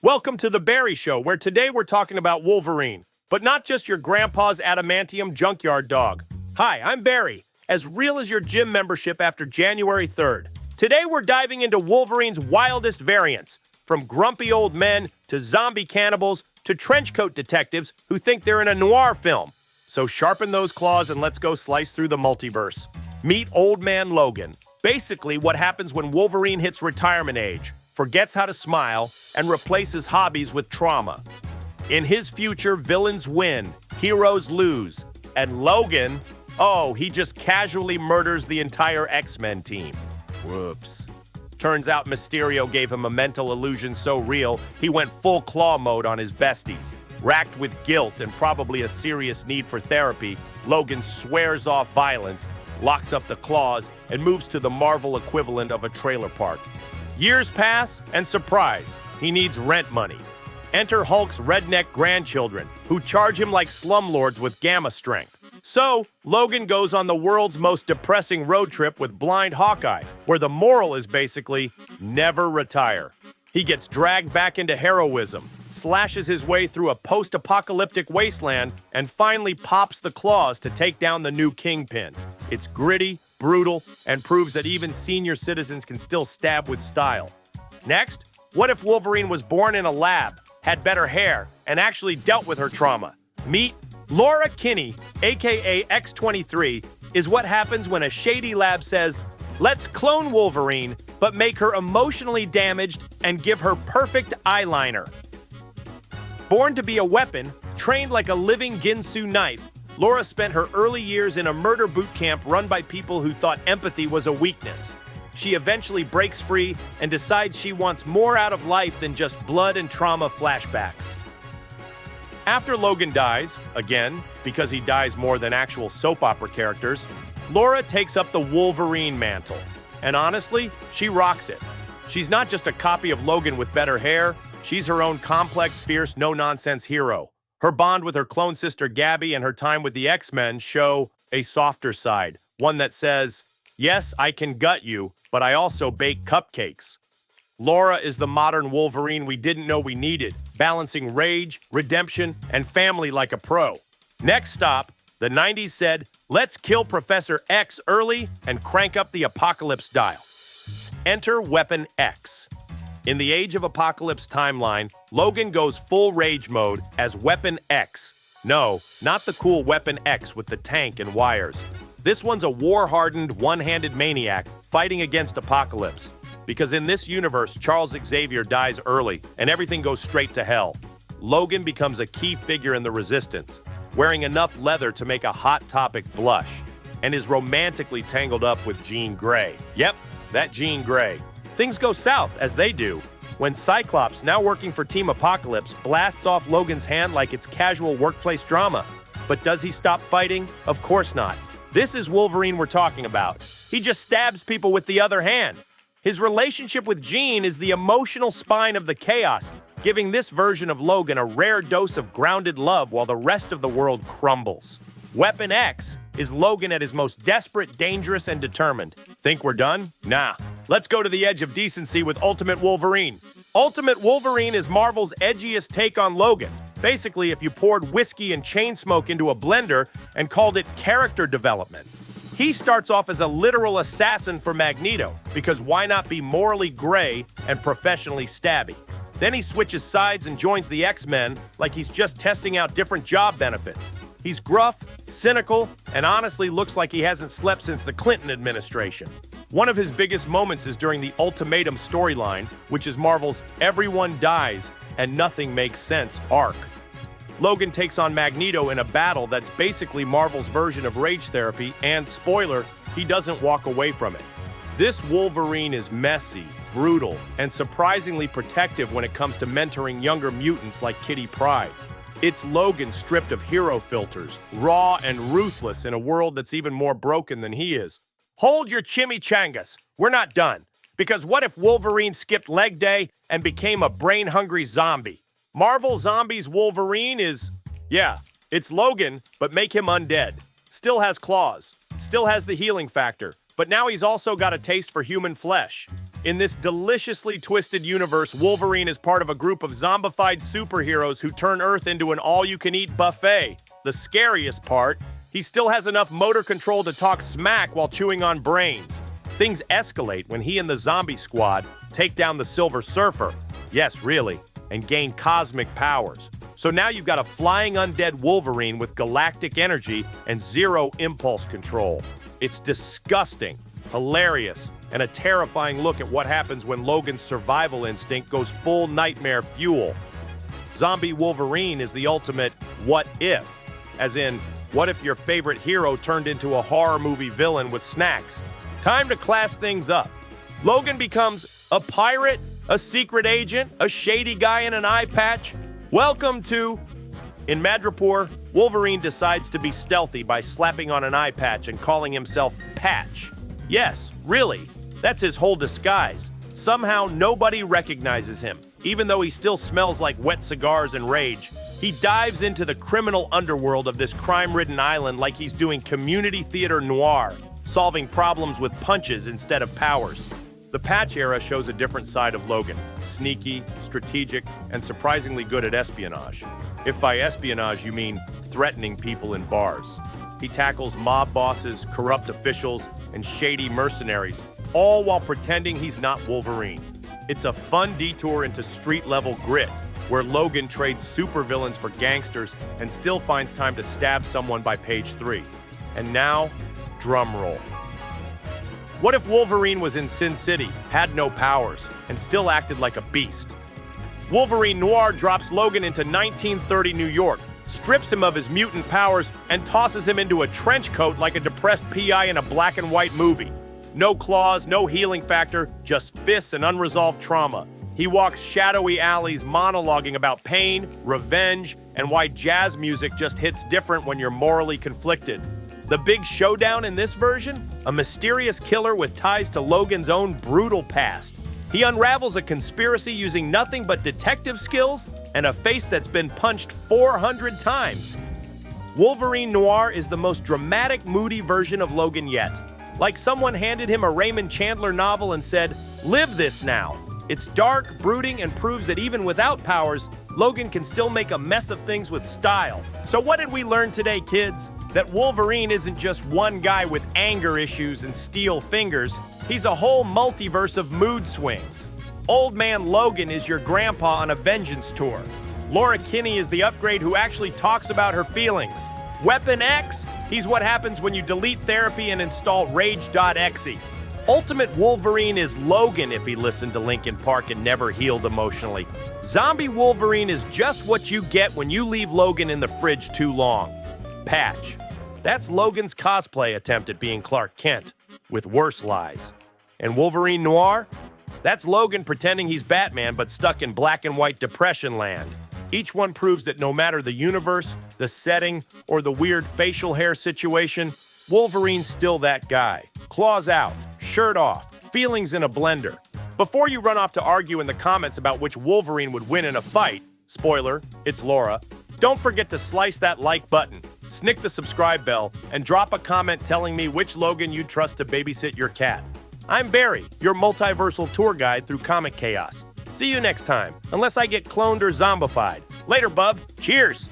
Welcome to The Barry Show, where today we're talking about Wolverine, but not just your grandpa's adamantium junkyard dog. Hi, I'm Barry, as real as your gym membership after January 3rd. Today we're diving into Wolverine's wildest variants, from grumpy old men to zombie cannibals to trenchcoat detectives who think they're in a noir film. So sharpen those claws and let's go slice through the multiverse. Meet Old Man Logan. Basically what happens when Wolverine hits retirement age, forgets how to smile, and replaces hobbies with trauma. In his future, villains win, heroes lose, and Logan, he just casually murders the entire X-Men team. Whoops. Turns out Mysterio gave him a mental illusion so real, he went full claw mode on his besties. Racked with guilt and probably a serious need for therapy, Logan swears off violence, locks up the claws, and moves to the Marvel equivalent of a trailer park. Years pass, and surprise, he needs rent money. Enter Hulk's redneck grandchildren, who charge him like slumlords with gamma strength. So, Logan goes on the world's most depressing road trip with blind Hawkeye, where the moral is basically, never retire. He gets dragged back into heroism, slashes his way through a post-apocalyptic wasteland, and finally pops the claws to take down the new Kingpin. It's gritty, brutal, and proves that even senior citizens can still stab with style. Next, what if Wolverine was born in a lab, had better hair, and actually dealt with her trauma? Meet Laura Kinney, aka X-23, is what happens when a shady lab says, let's clone Wolverine, but make her emotionally damaged and give her perfect eyeliner. Born to be a weapon, trained like a living Ginsu knife, Laura spent her early years in a murder boot camp run by people who thought empathy was a weakness. She eventually breaks free and decides she wants more out of life than just blood and trauma flashbacks. After Logan dies, again, because he dies more than actual soap opera characters, Laura takes up the Wolverine mantle. And honestly, she rocks it. She's not just a copy of Logan with better hair, she's her own complex, fierce, no-nonsense hero. Her bond with her clone sister Gabby and her time with the X-Men show a softer side, one that says, yes, I can gut you, but I also bake cupcakes. Laura is the modern Wolverine we didn't know we needed, balancing rage, redemption, and family like a pro. Next stop, the 90s said, let's kill Professor X early and crank up the apocalypse dial. Enter Weapon X. In the Age of Apocalypse timeline, Logan goes full rage mode as Weapon X. No, not the cool Weapon X with the tank and wires. This one's a war-hardened, one-handed maniac fighting against Apocalypse. Because in this universe, Charles Xavier dies early and everything goes straight to hell. Logan becomes a key figure in the Resistance, wearing enough leather to make a Hot Topic blush, and is romantically tangled up with Jean Grey. Yep, that Jean Grey. Things go south, as they do, when Cyclops, now working for Team Apocalypse, blasts off Logan's hand like it's casual workplace drama. But does he stop fighting? Of course not. This is Wolverine we're talking about. He just stabs people with the other hand. His relationship with Jean is the emotional spine of the chaos, giving this version of Logan a rare dose of grounded love while the rest of the world crumbles. Weapon X is Logan at his most desperate, dangerous, and determined. Think we're done? Nah. Let's go to the edge of decency with Ultimate Wolverine. Ultimate Wolverine is Marvel's edgiest take on Logan. Basically, if you poured whiskey and chain smoke into a blender and called it character development. He starts off as a literal assassin for Magneto, because why not be morally gray and professionally stabby? Then he switches sides and joins the X-Men like he's just testing out different job benefits. He's gruff, cynical, and honestly looks like he hasn't slept since the Clinton administration. One of his biggest moments is during the Ultimatum storyline, which is Marvel's everyone dies and nothing makes sense arc. Logan takes on Magneto in a battle that's basically Marvel's version of rage therapy, and spoiler, he doesn't walk away from it. This Wolverine is messy, brutal, and surprisingly protective when it comes to mentoring younger mutants like Kitty Pryde. It's Logan stripped of hero filters, raw and ruthless in a world that's even more broken than he is. Hold your chimichangas, we're not done. Because what if Wolverine skipped leg day and became a brain-hungry zombie? Marvel Zombies Wolverine is, it's Logan, but make him undead. Still has claws, still has the healing factor, but now he's also got a taste for human flesh. In this deliciously twisted universe, Wolverine is part of a group of zombified superheroes who turn Earth into an all-you-can-eat buffet. The scariest part, he still has enough motor control to talk smack while chewing on brains. Things escalate when he and the zombie squad take down the Silver Surfer. Yes, really, and gain cosmic powers. So now you've got a flying undead Wolverine with galactic energy and zero impulse control. It's disgusting, hilarious, and a terrifying look at what happens when Logan's survival instinct goes full nightmare fuel. Zombie Wolverine is the ultimate what if, as in, what if your favorite hero turned into a horror movie villain with snacks? Time to class things up. Logan becomes a pirate, a secret agent, a shady guy in an eye patch. Welcome to... In Madripoor, Wolverine decides to be stealthy by slapping on an eye patch and calling himself Patch. Yes, really, that's his whole disguise. Somehow nobody recognizes him, even though he still smells like wet cigars and rage. He dives into the criminal underworld of this crime-ridden island like he's doing community theater noir, solving problems with punches instead of powers. The Patch era shows a different side of Logan, sneaky, strategic, and surprisingly good at espionage. If by espionage you mean threatening people in bars. He tackles mob bosses, corrupt officials, and shady mercenaries, all while pretending he's not Wolverine. It's a fun detour into street-level grit, where Logan trades supervillains for gangsters and still finds time to stab someone by page 3. And now, drum roll. What if Wolverine was in Sin City, had no powers, and still acted like a beast? Wolverine Noir drops Logan into 1930 New York, strips him of his mutant powers, and tosses him into a trench coat like a depressed PI in a black and white movie. No claws, no healing factor, just fists and unresolved trauma. He walks shadowy alleys monologuing about pain, revenge, and why jazz music just hits different when you're morally conflicted. The big showdown in this version? A mysterious killer with ties to Logan's own brutal past. He unravels a conspiracy using nothing but detective skills and a face that's been punched 400 times. Wolverine Noir is the most dramatic, moody version of Logan yet. Like someone handed him a Raymond Chandler novel and said, "Live this now." It's dark, brooding, and proves that even without powers, Logan can still make a mess of things with style. So what did we learn today, kids? That Wolverine isn't just one guy with anger issues and steel fingers. He's a whole multiverse of mood swings. Old Man Logan is your grandpa on a vengeance tour. Laura Kinney is the upgrade who actually talks about her feelings. Weapon X? He's what happens when you delete therapy and install Rage.exe. Ultimate Wolverine is Logan if he listened to Linkin Park and never healed emotionally. Zombie Wolverine is just what you get when you leave Logan in the fridge too long. Patch. That's Logan's cosplay attempt at being Clark Kent, with worse lies. And Wolverine Noir? That's Logan pretending he's Batman but stuck in black and white depression land. Each one proves that no matter the universe, the setting, or the weird facial hair situation, Wolverine's still that guy. Claws out, shirt off, feelings in a blender. Before you run off to argue in the comments about which Wolverine would win in a fight, spoiler, it's Laura, don't forget to slice that like button, snick the subscribe bell, and drop a comment telling me which Logan you'd trust to babysit your cat. I'm Barry, your multiversal tour guide through comic chaos. See you next time, unless I get cloned or zombified. Later, bub. Cheers.